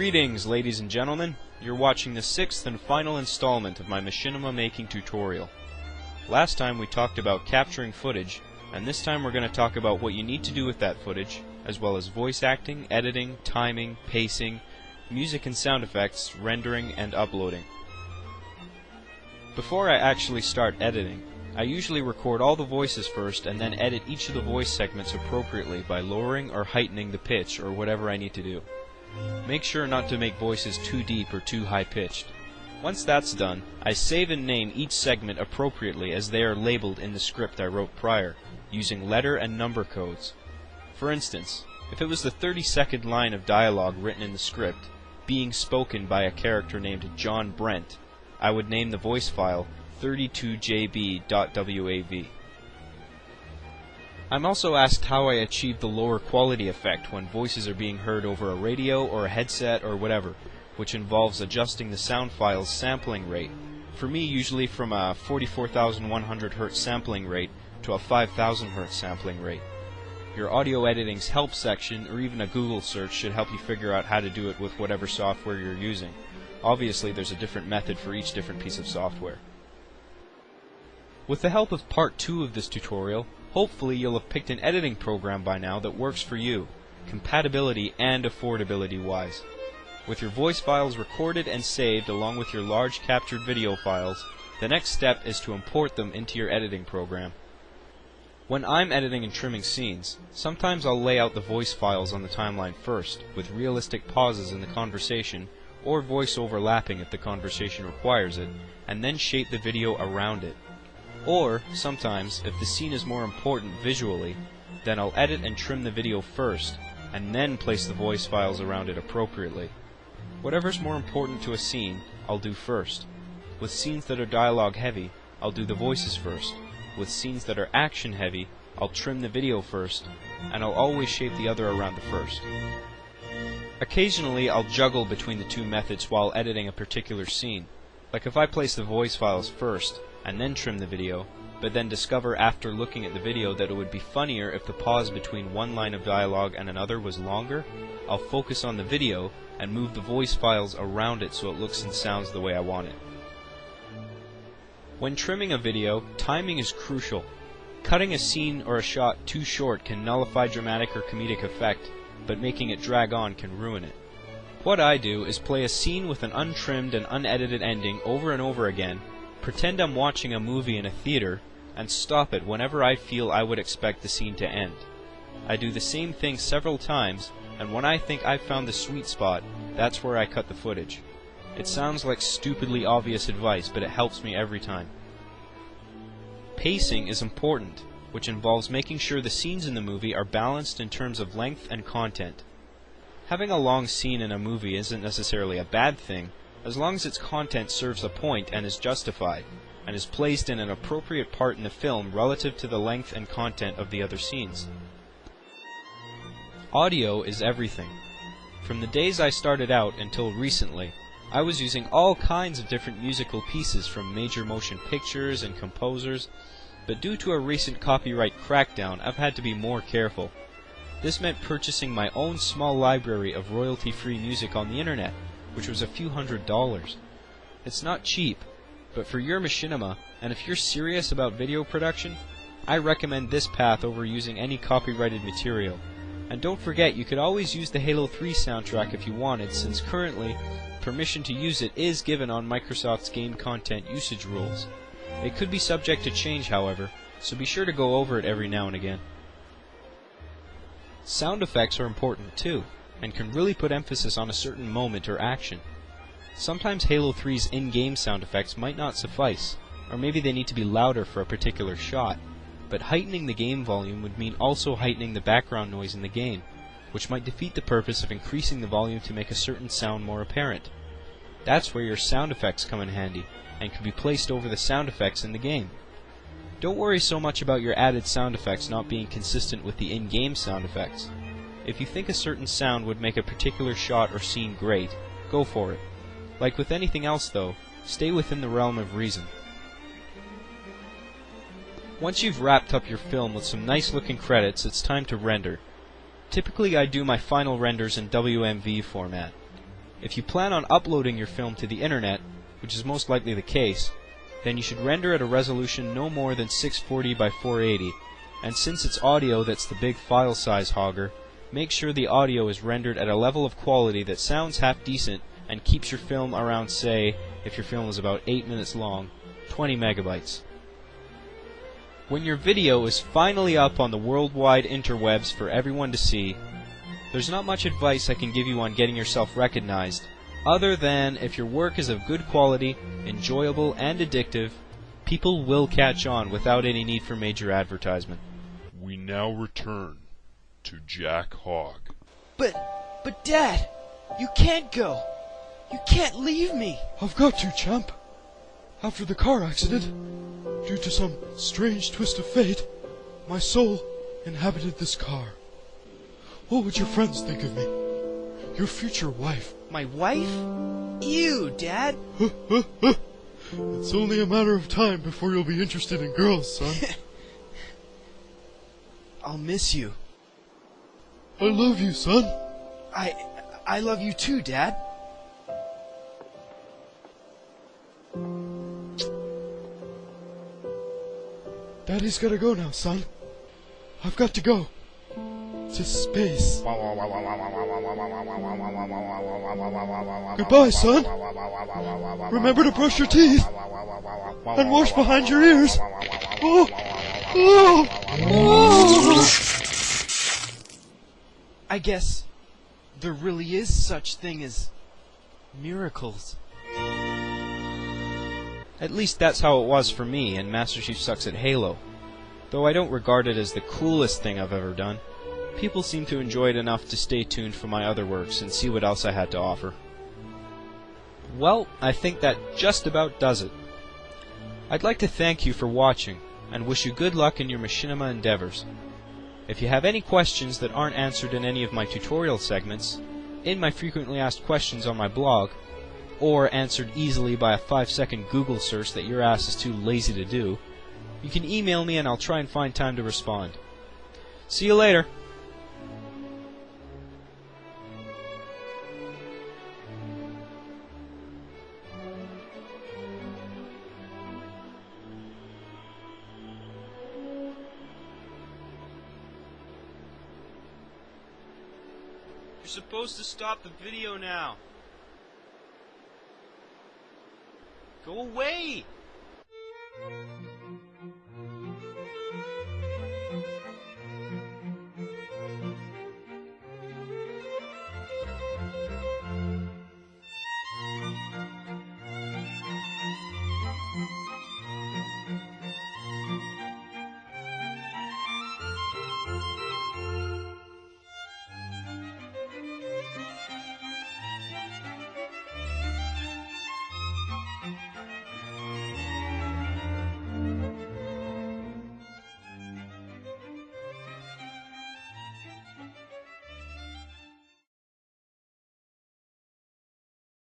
Greetings, ladies and gentlemen. You're watching the 6th and final installment of my Machinima making tutorial. Last time we talked about capturing footage, and this time we're going to talk about what you need to do with that footage, as well as voice acting, editing, timing, pacing, music and sound effects, rendering, and uploading. Before I actually start editing, I usually record all the voices first and then edit each of the voice segments appropriately by lowering or heightening the pitch or whatever I need to do. Make sure not to make voices too deep or too high-pitched. Once that's done, I save and name each segment appropriately as they are labeled in the script I wrote prior, using letter and number codes. For instance, if it was the 30-second line of dialogue written in the script, being spoken by a character named John Brent, I would name the voice file 32jb.wav. I'm also asked how I achieve the lower quality effect when voices are being heard over a radio or a headset or whatever, which involves adjusting the sound file's sampling rate, for me usually from a 44,100 Hz sampling rate to a 5,000 Hz sampling rate. Your audio editing's help section or even a Google search should help you figure out how to do it with whatever software you're using. Obviously there's a different method for each different piece of software. With the help of part 2 of this tutorial, hopefully you'll have picked an editing program by now that works for you, compatibility and affordability wise. With your voice files recorded and saved along with your large captured video files, the next step is to import them into your editing program. When I'm editing and trimming scenes, sometimes I'll lay out the voice files on the timeline first, with realistic pauses in the conversation, or voice overlapping if the conversation requires it, and then shape the video around it. Or, sometimes, if the scene is more important visually, then I'll edit and trim the video first, and then place the voice files around it appropriately. Whatever's more important to a scene, I'll do first. With scenes that are dialogue heavy, I'll do the voices first. With scenes that are action heavy, I'll trim the video first, and I'll always shape the other around the first. Occasionally, I'll juggle between the two methods while editing a particular scene. Like if I place the voice files first, and then trim the video, but then discover after looking at the video that it would be funnier if the pause between one line of dialogue and another was longer, I'll focus on the video and move the voice files around it so it looks and sounds the way I want it. When trimming a video, timing is crucial. Cutting a scene or a shot too short can nullify dramatic or comedic effect, but making it drag on can ruin it. What I do is play a scene with an untrimmed and unedited ending over and over again, pretend I'm watching a movie in a theater, and stop it whenever I feel I would expect the scene to end. I do the same thing several times, and when I think I've found the sweet spot, that's where I cut the footage. It sounds like stupidly obvious advice, but it helps me every time. Pacing is important, which involves making sure the scenes in the movie are balanced in terms of length and content. Having a long scene in a movie isn't necessarily a bad thing, as long as its content serves a point and is justified, and is placed in an appropriate part in the film relative to the length and content of the other scenes. Audio is everything. From the days I started out until recently, I was using all kinds of different musical pieces from major motion pictures and composers, but due to a recent copyright crackdown, I've had to be more careful. This meant purchasing my own small library of royalty-free music on the internet, which was a few $100s. It's not cheap, but for your machinima, and if you're serious about video production, I recommend this path over using any copyrighted material. And don't forget, you could always use the Halo 3 soundtrack if you wanted, since currently, permission to use it is given on Microsoft's game content usage rules. It could be subject to change, however, so be sure to go over it every now and again. Sound effects are important too, and can really put emphasis on a certain moment or action. Sometimes Halo 3's in-game sound effects might not suffice, or maybe they need to be louder for a particular shot, but heightening the game volume would mean also heightening the background noise in the game, which might defeat the purpose of increasing the volume to make a certain sound more apparent. That's where your sound effects come in handy, and can be placed over the sound effects in the game. Don't worry so much about your added sound effects not being consistent with the in-game sound effects. If you think a certain sound would make a particular shot or scene great, go for it. Like with anything else though, stay within the realm of reason. Once you've wrapped up your film with some nice looking credits, it's time to render. Typically I do my final renders in WMV format. If you plan on uploading your film to the internet, which is most likely the case, then you should render at a resolution no more than 640 by 480, and since it's audio that's the big file size hogger, make sure the audio is rendered at a level of quality that sounds half decent and keeps your film around, say, if your film is about 8 minutes long, 20 megabytes. When your video is finally up on the worldwide interwebs for everyone to see, there's not much advice I can give you on getting yourself recognized, other than if your work is of good quality, enjoyable, and addictive, people will catch on without any need for major advertisement. We now return to Jack Hogg. But Dad, you can't go. You can't leave me. I've got to, champ. After the car accident, due to some strange twist of fate, my soul inhabited this car. What would your friends think of me? Your future wife. My wife? Ew, Dad. It's only a matter of time before you'll be interested in girls, son. I'll miss you. I love you, son. I love you too, Dad. Daddy's gotta go now, son. I've got to go. To space. Goodbye, son. Remember to brush your teeth. And wash behind your ears. Oh! Oh! Oh! I guess there really is such thing as miracles. At least that's how it was for me in Master Chief Sucks at Halo. Though I don't regard it as the coolest thing I've ever done, people seem to enjoy it enough to stay tuned for my other works and see what else I had to offer. Well, I think that just about does it. I'd like to thank you for watching, and wish you good luck in your machinima endeavors. If you have any questions that aren't answered in any of my tutorial segments, in my frequently asked questions on my blog, or answered easily by a 5-second Google search that your ass is too lazy to do, you can email me and I'll try and find time to respond. See you later! You're supposed to stop the video now. Go away!